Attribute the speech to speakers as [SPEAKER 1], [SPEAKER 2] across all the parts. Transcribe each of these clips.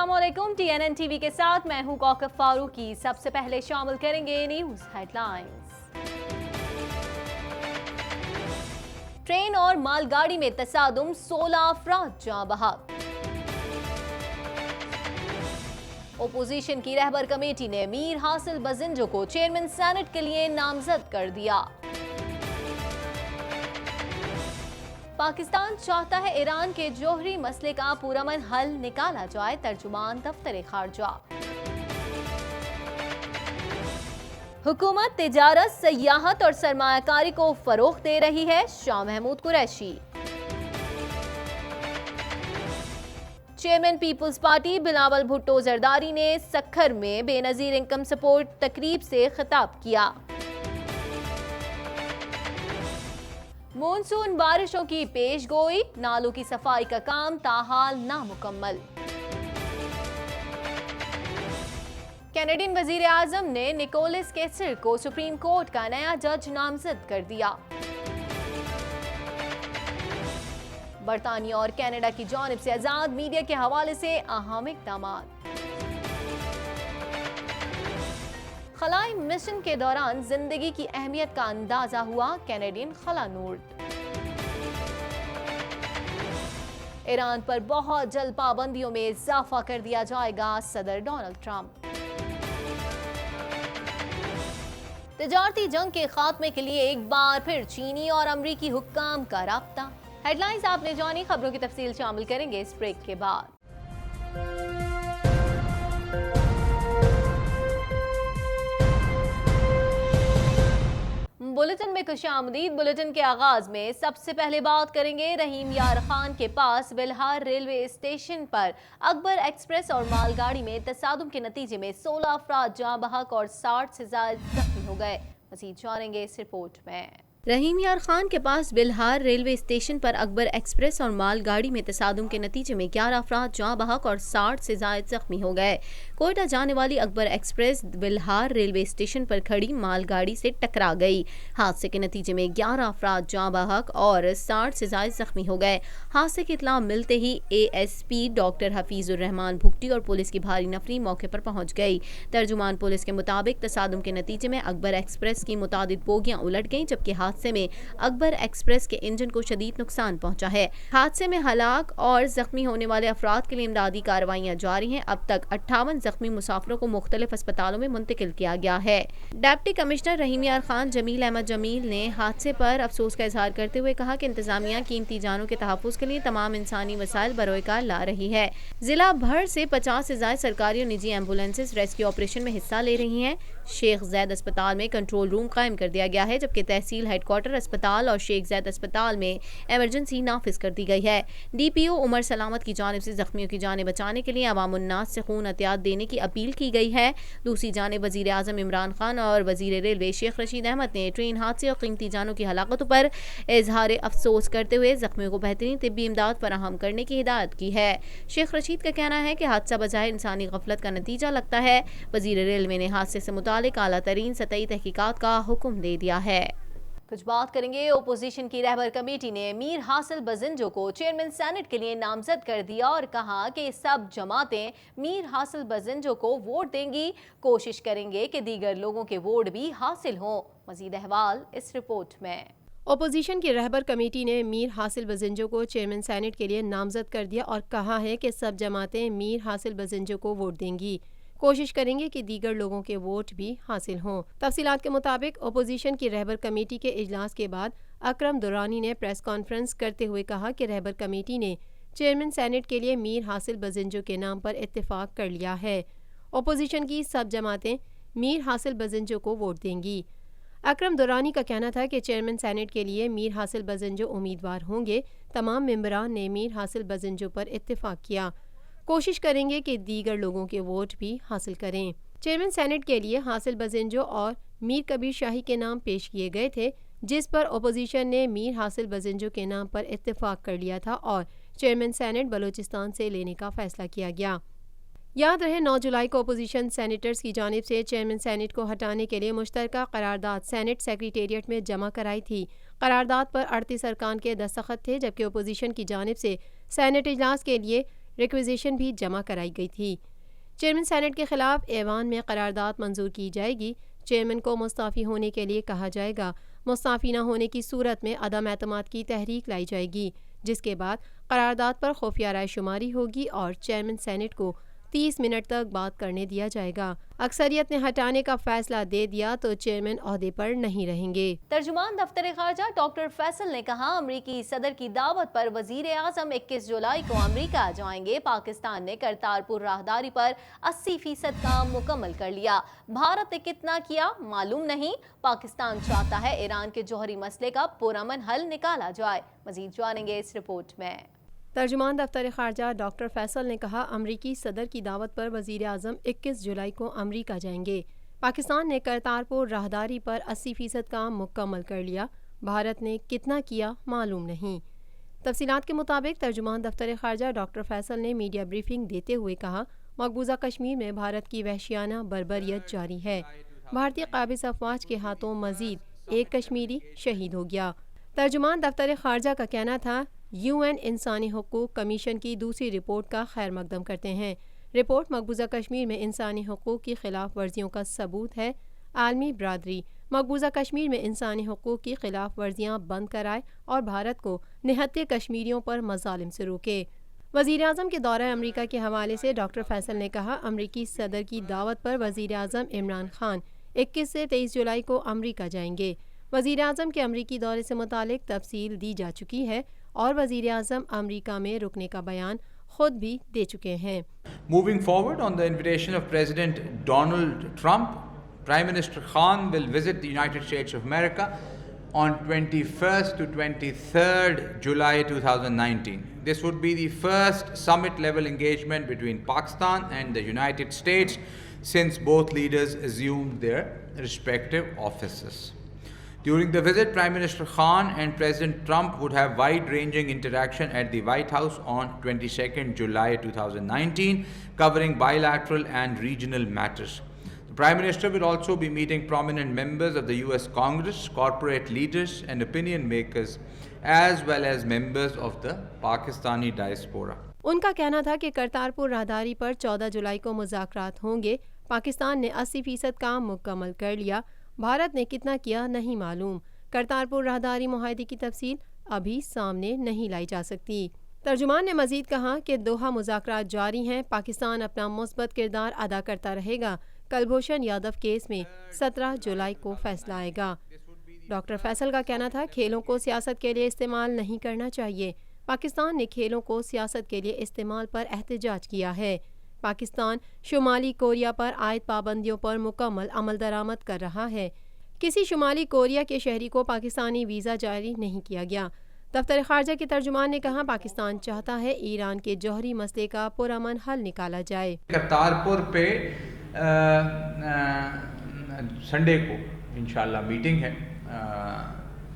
[SPEAKER 1] अस्सलाम वालेकुम। TNN TV के साथ मैं हूं कौकब फारूकी। सबसे पहले शामिल करेंगे न्यूज हेडलाइंस। ट्रेन और मालगाड़ी में तसादुम, 16 अफराद जाँ बहक। ओपोजिशन की रहबर कमेटी ने मीर हासिल बजिंजो को चेयरमैन सेनेट के लिए नामजद कर दिया। पाकिस्तान चाहता है ईरान के जोहरी मसले का पुरअमन हल निकाला जाए, तर्जुमान दफ्तर खारजा। हुकूमत तिजारत, सयाहत और सरमायाकारी को फरोग दे रही है, शाह महमूद कुरैशी। चेयरमैन पीपल्स पार्टी बिलावल भुट्टो जरदारी ने सक्खर में बेनजीर इनकम सपोर्ट तकरीब से खिताब किया। मॉनसून बारिशों की पेशगोई, नालों की सफाई का काम ताहाल नामुकम्मल। कैनेडियन वजीर आजम ने निकोलस केसर को सुप्रीम कोर्ट का नया जज नामजद कर दिया। बरतानिया और कनाडा की जानिब से आजाद मीडिया के हवाले से अहम इक़दामात। खलाई मिशन के दौरान जिंदगी की अहमियत का अंदाजा हुआ, कैनेडियन खला नूर्ड। ईरान पर बहुत जल्द पाबंदियों में इजाफा कर दिया जाएगा, सदर डोनाल्ड ट्रंप। तिजारती जंग के खात्मे के लिए एक बार फिर चीनी और अमरीकी हुक्काम का राब्ता। हेडलाइंस आपने जानी, खबरों की तफसील शामिल करेंगे इस ब्रेक के बाद। बुलेटिन में खुशामदीद। बुलेटिन के आगाज में सबसे पहले बात करेंगे रहीम यार खान के पास बिल्हार रेलवे स्टेशन पर अकबर एक्सप्रेस और मालगाड़ी में तसादुम के नतीजे में 16 अफराद जाँ बहक और 60 से ज्यादा जख्मी हो गए। मज़ीद जानेंगे इस रिपोर्ट में। रहीम यार खान के पास बिल्हार रेलवे स्टेशन पर अकबर एक्सप्रेस और मालगाड़ी में तसादुम के नतीजे में 11 अफराद जाँ बहक और 60 से ज्यादा जख्मी हो गए। कोयटा जाने वाली अकबर एक्सप्रेस बिल्हार रेलवे स्टेशन पर खड़ी मालगाड़ी से टकरा गई। हादसे के नतीजे में 11 अफराद जाँ बहक और 60 से ज्यादा जख्मी हो गए। हादसे की इत्तला मिलते ही ASP डॉक्टर हफीजुर रहमान भुगटी और पुलिस की भारी नफरी मौके पर पहुंच गई। तर्जुमान पुलिस के मुताबिक तसादुम के नतीजे में अकबर एक्सप्रेस की मुतादिद बोगियां उलट गईं, जबकि हादसे में अकबर एक्सप्रेस के इंजन को शदीद नुकसान पहुंचा है। हादसे में हलाक और जख्मी होने वाले अफराद के लिए इमदादी कार्रवाइयां जारी हैं। अब तक 58 जख्मी मुसाफिरों को मुख्तलिफ अस्पतालों में मुंतकिल किया गया है। डिप्टी कमिश्नर रहीम यार खान जमील अहमद जमील ने हादसे पर अफसोस का इजहार करते हुए कहा कि इंतजामिया कीमती जानों के तहफ़्फ़ुज़ के लिए तमाम इंसानी वसाइल बरोएकार ला रही है। जिला भर से 50 से ज्यादा सरकारी और निजी एम्बुलेंसेज रेस्क्यू ऑपरेशन में हिस्सा ले रही हैं। शेख ज़ैद अस्पताल में कंट्रोल रूम कायम कर दिया गया है, जबकि तहसील हेडक्वार्टर अस्पताल और शेख ज़ैद अस्पताल में इमरजेंसी नाफिज कर दी गई है। DPO उमर सलामत की जानिब से जख्मियों की जानें बचाने के लिए अवामुन्नास से खून एहतियात देने की अपील की गई है। दूसरी जानिब वज़ीर आज़म इमरान खान और वज़ीर रेलवे शेख रशीद अहमद ने ट्रेन हादसे और कीमती जानों की हलाकतों पर इजहार अफसोस करते हुए जख्मियों को बेहतरीन तिब्बी इमदाद फराहम करने की हिदायत की है। शेख रशीद का कहना है कि हादसा बजाय इंसानी गफलत का नतीजा लगता है। वज़ीर रेलवे ने हादसे से मुतालिक आला तरीन सतही तहकीकात का हुक्म दे दिया है। कुछ बात करेंगे ओपोजिशन की रहबर कमेटी ने मीर हासिल बजिंजो को चेयरमैन सेनेट के लिए नामजद कर दिया और कहा कि सब जमातें मीर हासिल बजिंजो को वोट देंगी, कोशिश करेंगे कि दीगर लोगों के वोट भी हासिल हों। मजीद अहवाल इस रिपोर्ट में।
[SPEAKER 2] ओपोजिशन की रहबर कमेटी ने मीर हासिल बजिंजो को चेयरमैन सेनेट के लिए नामजद कर दिया और कहा है कि सब जमातें मीर हासिल बजिंजो को वोट देंगी, कोशिश करेंगे कि दीगर लोगों के वोट भी हासिल हों। तफसीलात के मुताबिक ओपोजिशन की रहबर कमेटी के इजलास के बाद अकरम दुरानी ने प्रेस कॉन्फ्रेंस करते हुए कहा कि रहबर कमेटी ने चेयरमैन सेनेट के लिए मीर हासिल बजिंजो के नाम पर इत्तेफाक कर लिया है। ओपोजिशन की सब जमातें मीर हासिल बजिंजो को वोट देंगी। अकरम दुरानी का कहना था कि चेयरमैन सेनेट के लिए मीर हासिल बजिंजो उम्मीदवार होंगे। तमाम मेंबरान ने मीर हासिल बजिंजो पर इत्तेफाक किया, कोशिश करेंगे कि दीगर लोगों के वोट भी हासिल करें। चेयरमैन सेनेट के लिए हासिल बजिंजो और मीर कबीर शाही के नाम पेश किए गए थे, जिस पर ओपोजिशन ने मीर हासिल बजिंजो के नाम पर इत्तेफाक कर लिया था और चेयरमैन सेनेट बलूचिस्तान से लेने का फैसला किया गया। याद रहे 9 जुलाई को अपोजिशन सेनेटर्स की जानिब से चेयरमैन सेनेट को हटाने के लिए मुश्तरका करारदाद सेनेट सेक्रेटेरिएट में जमा कराई थी। करारदाद पर 38 अरकान के दस्तखत थे, जबकि अपोजिशन की जानिब से सेनेट इजलास के लिए रिक्विजिशन भी जमा कराई गई थी। चेयरमैन सेनेट के खिलाफ ऐवान में करारदाद मंजूर की जाएगी। चेयरमैन को मुस्ताफ़ी होने के लिए कहा जाएगा। मुस्ताफ़ी न होने की सूरत में अदम एतमाद की तहरीक लाई जाएगी, जिसके बाद करारदाद पर खुफिया राय शुमारी होगी और चेयरमैन सेनेट को 30 मिनट तक बात करने दिया जाएगा। अक्सरियत ने हटाने का फैसला दे दिया तो चेयरमैन ओहदे पर नहीं रहेंगे।
[SPEAKER 1] तर्जुमान दफ्तर खारजा डॉक्टर फैसल ने कहा, अमरीकी सदर की दावत पर वजीर आजम 21 जुलाई को अमरीका जाएंगे। पाकिस्तान ने करतारपुर राहदारी पर 80% काम मुकम्मल कर लिया। भारत ने कितना किया मालूम नहीं। पाकिस्तान चाहता है ईरान के जौहरी मसले का पुरअमन हल निकाला जाए। मजीद जानेंगे इस रिपोर्ट में।
[SPEAKER 2] तर्जुमान दफ्तर खारजा डॉक्टर फैसल ने कहा, अमरीकी सदर की दावत पर वजीर आजम 21 जुलाई को अमरीका जाएंगे। पाकिस्तान ने करतारपुर राहदारी पर 80% काम मुकम्मल कर लिया। भारत ने कितना किया मालूम नहीं। तफसीलात के मुताबिक तर्जुमान दफ्तर खारजा डॉक्टर फैसल ने मीडिया ब्रीफिंग देते हुए कहा, मकबूजा कश्मीर में भारत की वहशियाना बर्बरियत जारी है। भारतीय काबिज अफवाज के हाथों मजीद एक कश्मीरी शहीद हो गया। तर्जुमान दफ्तर खारजा का कहना था, UN इंसानी हुकूक कमीशन की दूसरी रिपोर्ट का खैर मकदम करते हैं। रिपोर्ट मकबूजा कश्मीर में इंसानी हुकूक की खिलाफ वर्जियों का सबूत है। आलमी बरादरी मकबूजा कश्मीर में इंसानी हुकूक की खिलाफ वर्जियाँ बंद कराए और भारत को निहत्ते कश्मीरियों पर मजालिम से रोके। वज़ीर आज़म के दौरा अमरीका के हवाले से डॉक्टर फैसल ने कहा, अमरीकी सदर की दावत पर वज़ीर आज़म इमरान खान 21 से 23 जुलाई को अमरीका जाएंगे। वज़ीर आज़म के अमरीकी दौरे से मुतालिक तफसील दी जा चुकी है और वज़ीर आज़म अमरीका में रुकने का बयान खुद भी दे चुके हैं।
[SPEAKER 3] Moving forward, on the invitation of President Donald Trump, Prime Minister Khan will visit the United States of America on 21st to 23rd July 2019. This would be the first summit-level engagement between Pakistan and the United States since both leaders assumed their respective offices. During the visit, Prime Minister Khan and President Trump would have wide-ranging interaction at the White House on 22nd July 2019, covering bilateral and regional matters. The Prime Minister will also be meeting prominent members of the US Congress, corporate leaders and opinion makers, as well as members of the Pakistani diaspora.
[SPEAKER 2] उनका कहना था कि करतारपुर राहदारी पर 14 जुलाई को मुज़ाकरात होंगे। पाकिस्तान ने 80% काम मुकम्मल कर लिया। भारत ने कितना किया नहीं मालूम। करतारपुर राहदारी मुआहदे की तफसील अभी सामने नहीं लाई जा सकती। तर्जुमान ने मजीद कहा कि दोहा मुज़ाकरात जारी हैं। पाकिस्तान अपना मुस्बत किरदार अदा करता रहेगा। कलभूषण यादव केस में 17 जुलाई को फैसला आएगा। डॉक्टर फैसल का कहना था, खेलों को सियासत के लिए इस्तेमाल नहीं करना चाहिए। पाकिस्तान ने खेलों को सियासत के लिए इस्तेमाल पर एहतजाज किया है। पाकिस्तान शुमाली कोरिया पर आयद पाबंदियों पर मुकम्मल अमल दरामद कर रहा है। किसी शुमाली कोरिया के शहरी को पाकिस्तानी वीज़ा जारी नहीं किया गया। दफ्तर खारजा के तर्जुमान ने कहा, पाकिस्तान चाहता है ईरान के जौहरी मसले का पुरअमन हल निकाला जाए।
[SPEAKER 3] करतारपुर पे संडे को इंशाल्लाह मीटिंग है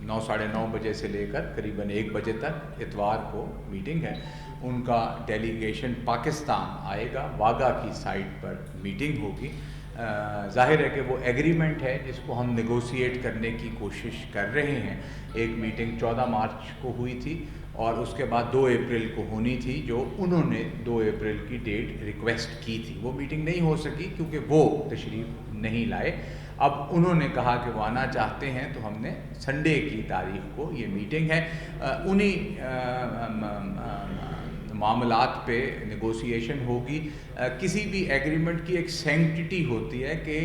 [SPEAKER 3] 9 साढ़े 9 बजे से लेकर करीबन 1 बजे तक। इतवार को मीटिंग है। उनका डेलीगेशन पाकिस्तान आएगा। वागा की साइट पर मीटिंग होगी। ज़ाहिर है कि वो एग्रीमेंट है जिसको हम नेगोशिएट करने की कोशिश कर रहे हैं। एक मीटिंग 14 मार्च को हुई थी और उसके बाद 2 अप्रैल को होनी थी, जो उन्होंने 2 अप्रैल की डेट रिक्वेस्ट की थी। वो मीटिंग नहीं हो सकी क्योंकि वो तशरीफ़ नहीं लाए। अब उन्होंने कहा कि वो आना चाहते हैं, तो हमने संडे की तारीख को ये मीटिंग है। उन्हीं मामलात पे नेगोशिएशन होगी। किसी भी एग्रीमेंट की एक सैंक्टिटी होती है कि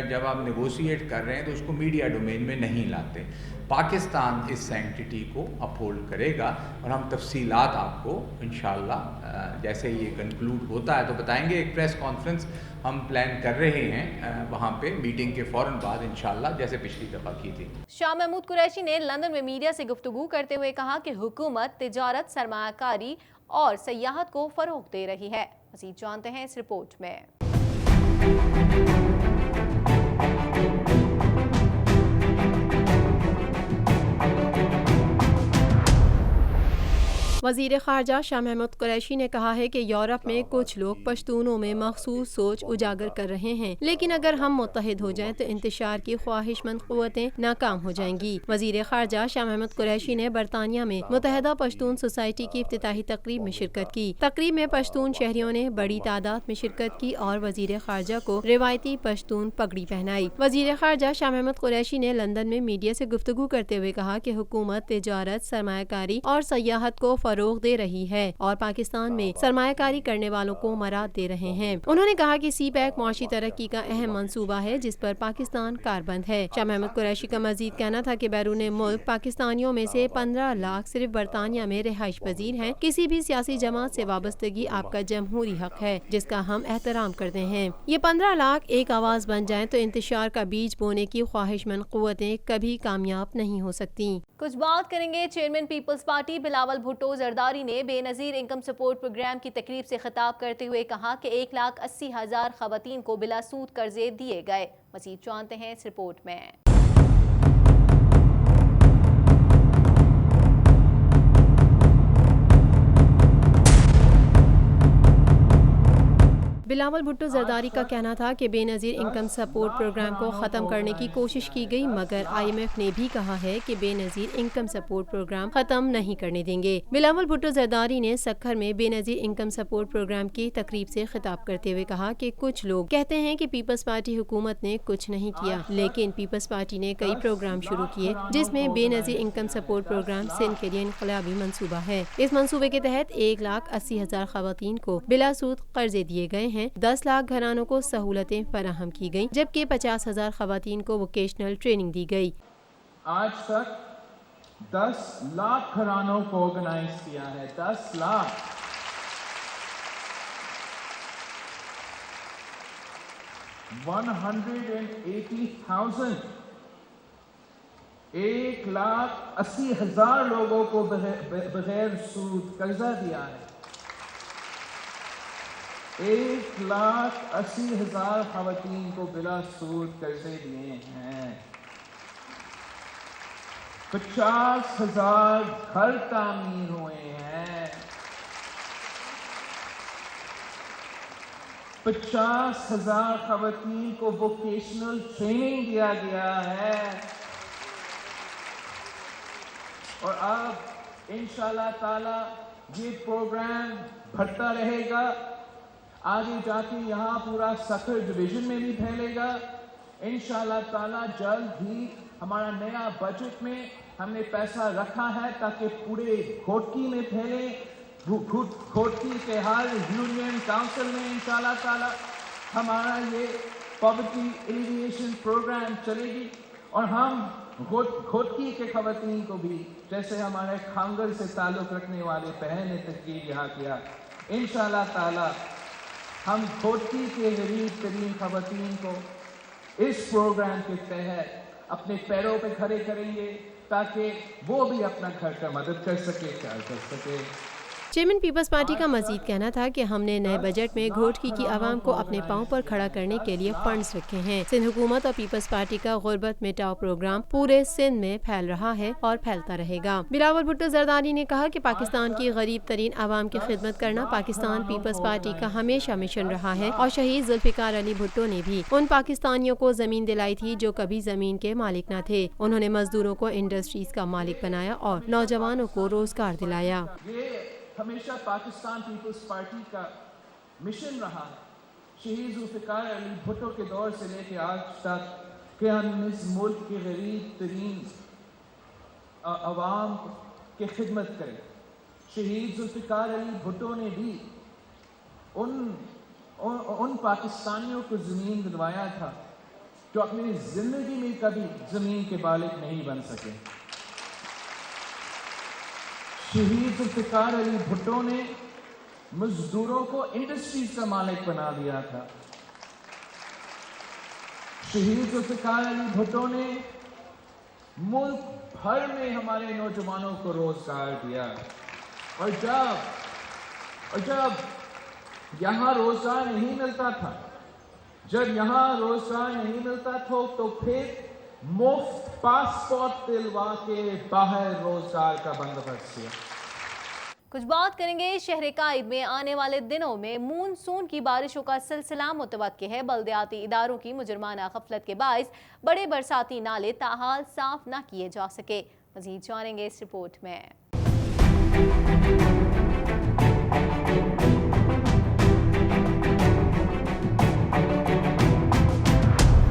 [SPEAKER 3] जब आप नेगोशिएट कर रहे हैं तो उसको मीडिया डोमेन में नहीं लाते। पाकिस्तान इस सैंक्टिटी को अपहोल्ड करेगा और हम तफसीलात आपको इंशाल्लाह जैसे ये कंक्लूड होता है तो बताएंगे। एक प्रेस कॉन्फ्रेंस हम प्लान कर रहे हैं वहाँ पे मीटिंग के फ़ौरन बाद इंशाल्लाह, जैसे पिछली दफ़ा की थी।
[SPEAKER 1] शाह महमूद कुरैशी ने लंदन में मीडिया से गुफ्तगू करते हुए कहा कि हुकूमत तिजारत, सरमायाकारी और सयाहत को फ़रोग़ दे रही है। मज़ीद जानते हैं इस रिपोर्ट में।
[SPEAKER 2] वजीर खारजा शाह महमूद कुरैशी ने कहा है कि यूरोप में कुछ लोग पश्तूनों में मखसूस सोच उजागर कर रहे हैं, लेकिन अगर हम मुत्तहिद हो जाएं तो इंतशार की ख्वाहिशमंद क़ुव्वतें नाकाम हो जाएंगी। वजीर खारजा शाह महमूद कुरैशी ने बरतानिया में मुत्तहिदा पश्तून सोसाइटी की इफ्तिताही तकरीब में शिरकत की। तकरीब में पश्तून शहरियों ने बड़ी तादाद में शिरकत की और वजीर खारजा को रिवायती पश्तून पगड़ी पहनाई। वजीर खारजा शाह महमूद कुरैशी ने लंदन में मीडिया से गुफ्तगू करते हुए कहा कि हुकूमत तिजारत, सरमायाकारी और सयाहत को फरोग दे रही है और पाकिस्तान में सरमायाकारी करने वालों को मराद दे रहे हैं। उन्होंने कहा कि सी पैक मुआशी तरक्की का अहम मंसूबा है जिस पर पाकिस्तान कारबंद है। शाह महमूद कुरैशी का मजीद कहना था कि बैरून मुल्क पाकिस्तानियों में से 15 लाख सिर्फ बरतानिया में रिहाइश पजीर हैं। किसी भी सियासी जमात से वाबस्तगी आपका जमहूरी हक है जिसका हम एहतराम करते हैं। ये 15 लाख एक आवाज बन जाएं तो इंतशार का बीज बोने की ख्वाहिशमंद क़ुव्वतें कभी कामयाब नहीं हो सकती।
[SPEAKER 1] कुछ बात करेंगे चेयरमैन पीपल्स पार्टी बिलावल भुट्टो जरदारी ने बेनज़ीर इनकम सपोर्ट प्रोग्राम की तकरीब से खिताब करते हुए कहा कि 1,80,000 खवातीन को बिला सूद कर्जे दिए गए। मज़ीद जानते हैं इस रिपोर्ट में।
[SPEAKER 2] बिलावल भुट्टो जरदारी का कहना था कि बेनज़ीर इनकम सपोर्ट प्रोग्राम को ख़त्म करने की कोशिश की गई, मगर IMF ने भी कहा है कि बेनज़ीर इनकम सपोर्ट प्रोग्राम ख़त्म नहीं करने देंगे। बिलावल भुट्टो जरदारी ने सक्खर में बेनज़ीर इनकम सपोर्ट प्रोग्राम की तकरीब से खिताब करते हुए कहा कि कुछ लोग कहते हैं कि पीपल्स पार्टी हुकूमत ने कुछ नहीं किया, लेकिन पीपल्स पार्टी ने कई प्रोग्राम शुरू किए जिसमें Benazir income support programme Sindh के लिए इनकलाबी मनसूबा है। इस मनसूबे के तहत 1,80,000 खवातीन को बिला सूद कर्जे दिए गए हैं। 10 लाख घरानों को सहूलतें फराहम की गयी, जबकि 50,000 खवातीन को वोकेशनल ट्रेनिंग दी गई।
[SPEAKER 4] आज तक 10 लाख घरानों को ऑर्गेनाइज किया है। 10 लाख। 180,000 1,80,000 लोगों को बगैर सूद कर्जा दिया है। 1,80,000 खवातीन को बिला सूद कर्जे दिए हैं। 50,000 घर तामीर हुए हैं। 50,000 खवातीन को वोकेशनल ट्रेनिंग दिया गया है। और अब इंशाल्लाह ताला ये प्रोग्राम बढ़ता रहेगा। आगे जाके यहाँ पूरा सक्खर डिवीजन में भी फैलेगा। इंशाल्लाह ताला जल्द ही हमारा नया बजट में हमने पैसा रखा है ताकि पूरे घोटकी में फैले। घोटकी के हर यूनियन काउंसिल में इंशाल्लाह ताला हमारा ये पॉवर्टी एलिविएशन प्रोग्राम चलेगी। और हम घोटकी के खवातीन को भी, जैसे हमारे खांगर से ताल्लुक़ रखने वाले बहन ने तकरीर यहाँ किया, इंशाल्लाह ताला हम घोटकी के गरीब तरीन खवातीन को इस प्रोग्राम के तहत अपने पैरों पे खड़े करेंगे ताकि वो भी अपना घर का मदद कर सके, ख्याल कर सके।
[SPEAKER 2] चेयरमैन पीपल्स पार्टी का मजीद कहना था कि हमने नए बजट में घोटकी की आवाम को अपने पांव पर खड़ा करने के लिए फंड्स रखे हैं। सिंध हुकूमत और पीपल्स पार्टी का गुर्बत मिटाओ प्रोग्राम पूरे सिंध में फैल रहा है और फैलता रहेगा। बिलावल भुट्टो जरदारी ने कहा कि पाकिस्तान की गरीब तरीन आवाम की खिदमत करना पाकिस्तान पीपल्स पार्टी का हमेशा मिशन रहा है और शहीद जुल्फिकार अली भुट्टो ने भी उन पाकिस्तानियों को जमीन दिलाई थी जो कभी जमीन के मालिक न थे। उन्होंने मजदूरों को इंडस्ट्रीज का मालिक बनाया और नौजवानों को रोजगार दिलाया।
[SPEAKER 4] हमेशा पाकिस्तान पीपल्स पार्टी का मिशन रहा है। शहीद जुल्फिकार अली भुट्टो के दौर से लेकर आज तक कि हम इस मुल्क के गरीब तरीन आवाम की खिदमत करें। शहीद जुल्फिकार अली भुट्टो ने भी उन पाकिस्तानियों को ज़मीन दिलवाया था जो अपनी ज़िंदगी में कभी ज़मीन के मालिक नहीं बन सके। शहीद जुल्फिकार अली भुट्टो ने मजदूरों को इंडस्ट्रीज का मालिक बना दिया था। शहीद जुल्फिकार अली भुट्टो ने मुल्क भर में हमारे नौजवानों को रोजगार दिया। और जब यहाँ रोजगार नहीं मिलता था, तो फिर मुफ्त पासपोर्ट दिलवा के बाहर रोजगार का बंदोबस्त किया।
[SPEAKER 1] कुछ बात करेंगे शहर कायद में आने वाले दिनों में मूनसून की बारिशों का सिलसिला मुतवक्किल है। बल्दियाती इदारों की मुजरमाना गफलत के बाइस बड़े बरसाती नाले ताहाल साफ न किए जा सके। मजीद जानेंगे इस रिपोर्ट में।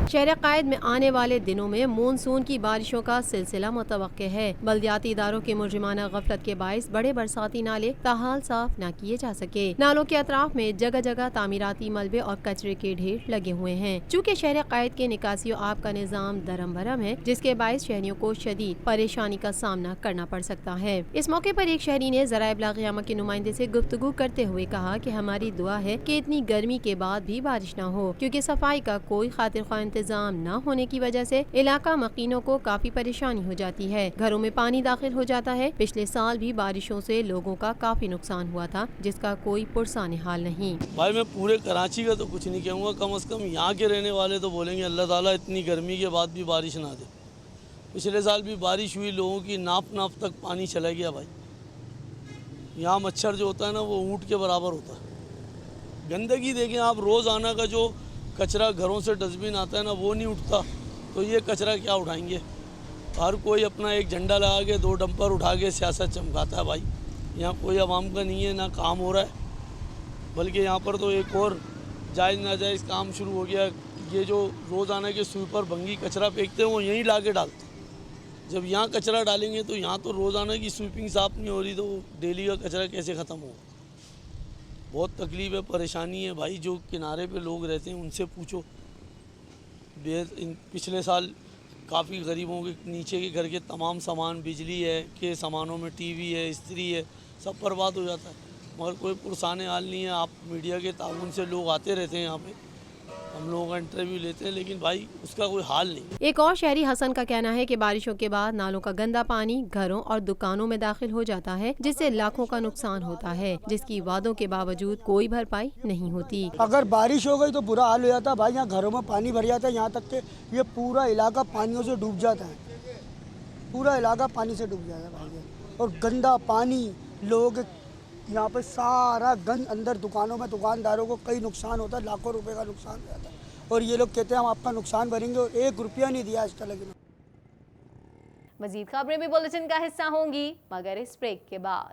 [SPEAKER 2] शहर कायद में आने वाले दिनों में मानसून की बारिशों का सिलसिला मुतवक्किल है। बल्दियाती इदारों के मुजरिमाना गफलत के बाइस बड़े बरसाती नाले ताहाल साफ न किए जा सके। नालों के अतराफ में जगह जगह तामीराती मलबे और कचरे के ढेर लगे हुए हैं। चूँकि शहर कायद के निकासी और आब का निज़ाम दरम भरम है, जिसके बाइस शहरियों को शदीद परेशानी का सामना करना पड़ सकता है। इस मौके पर एक शहरी ने ज़राए इब्लाग क़यामा के नुमाइंदे से गुफ्तगू करते हुए कहा कि हमारी दुआ है कि इतनी गर्मी के बाद भी बारिश न हो, क्योंकि सफाई का कोई खातिर ख्वाह इंतजाम न होने की वजह से इलाका मकीनों को काफी परेशानी हो जाती है। घरों में पानी दाखिल हो जाता है। पिछले साल भी बारिशों से लोगों का काफी नुकसान हुआ था, जिसका कोई पुरसाने हाल नहीं।
[SPEAKER 5] भाई मैं पूरे कराची का तो कुछ नहीं कहूँगा, कम से कम यहाँ के रहने वाले तो बोलेंगे अल्लाह ताला इतनी गर्मी के बाद भी बारिश ना दे। पिछले साल भी बारिश हुई, लोगों की नाप तक पानी चला गया। भाई यहाँ मच्छर जो होता है ना, वो ऊँट के बराबर होता है। गंदगी देखें आप, रोज़ाना का जो कचरा घरों से डस्टबिन आता है ना, वो नहीं उठता, तो ये कचरा क्या उठाएंगे। हर कोई अपना एक झंडा लगा के 2 डंपर उठा के सियासत चमकाता है। भाई यहाँ कोई आवाम का नहीं है, ना काम हो रहा है, बल्कि यहाँ पर तो एक और जायज़ नाजायज़ काम शुरू हो गया। ये जो रोज़ाना के स्वीपर भंगी कचरा फेंकते हैं, वो यहीं ला के डालते हैं। जब यहाँ कचरा डालेंगे तो यहाँ तो रोज़ाना की स्वीपिंग साफ नहीं हो रही, तो डेली का कचरा कैसे ख़त्म होगा। बहुत तकलीफ है, परेशानी है। भाई जो किनारे पे लोग रहते हैं उनसे पूछो। पिछले साल काफ़ी गरीबों के नीचे के घर के तमाम सामान, बिजली है के सामानों में टीवी है, इस्त्री है, सब बर्बाद हो जाता है, मगर कोई पुरसाने हाल नहीं है। आप मीडिया के ताउन से लोग आते रहते हैं यहाँ पे, हम लोगों का इंटरव्यू लेते हैं, लेकिन भाई उसका कोई हाल नहीं।
[SPEAKER 2] एक और शहरी हसन का कहना है कि बारिशों के बाद नालों का गंदा पानी घरों और दुकानों में दाखिल हो जाता है, जिससे लाखों का नुकसान होता है, जिसकी वादों के बावजूद कोई भरपाई नहीं होती।
[SPEAKER 6] अगर बारिश हो गई तो बुरा हाल हो जाता है। भाई यहाँ घरों में पानी भर जाता है, यहाँ तक के ये पूरा इलाका पानियों से डूब जाता है। पूरा इलाका पानी से डूब जाता है भाई। और गंदा पानी, लोग यहाँ पे सारा गंद अंदर दुकानों में, दुकानदारों को कई नुकसान होता है, लाखों रुपए का नुकसान हो जाता है। और ये लोग कहते हैं हम आपका नुकसान भरेंगे, और 1 रुपया नहीं दिया आज तक।
[SPEAKER 1] मजीद खबरें भी बुलेटिन का हिस्सा होंगी, मगर इस ब्रेक के बाद।